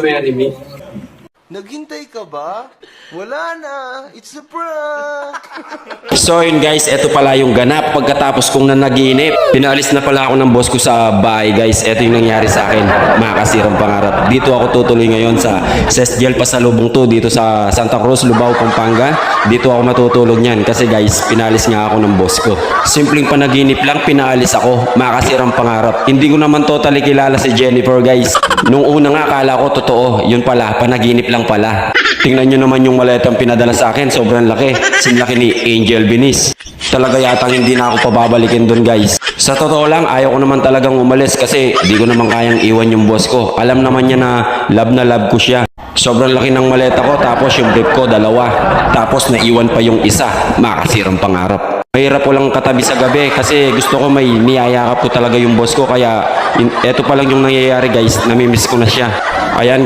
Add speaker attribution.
Speaker 1: Marry me?
Speaker 2: Naghintay ka ba? Wala na. It's a prank.
Speaker 1: So yun guys, eto pala yung ganap pagkatapos kong nanaginip. Pinaalis na pala ako ng boss ko sa bahay guys. Eto yung nangyari sa akin, makakasirang pangarap. Dito ako tutuloy ngayon sa SESGEL Pasalubong 2 dito sa Santa Cruz, Lubao, Pampanga. Dito ako matutulog niyan kasi guys, pinaalis nga ako ng boss ko. Simpleng panaginip lang, pinaalis ako, makakasirang pangarap. Hindi ko naman totally kilala si Jennifer guys. Nung una nga akala ko totoo, yun pala, panaginip lang pala. Tingnan nyo naman yung maletang pinadala sa akin, sobrang laki. Sinlaki ni Angel Binis. Talaga yatang hindi na ako pababalikin dun guys. Sa totoo lang, ayaw ko naman talagang umalis kasi di ko naman kayang iwan yung boss ko. Alam naman niya na love ko siya. Sobrang laki ng maleta ko, tapos yung brief ko, 2. Tapos naiwan pa yung isa, makasirang pangarap. Mahirap ko lang katabi sa gabi kasi gusto ko may niyayakap ko talaga yung boss ko. Kaya eto pa lang yung nangyayari guys, namimiss ko na siya. Ayan.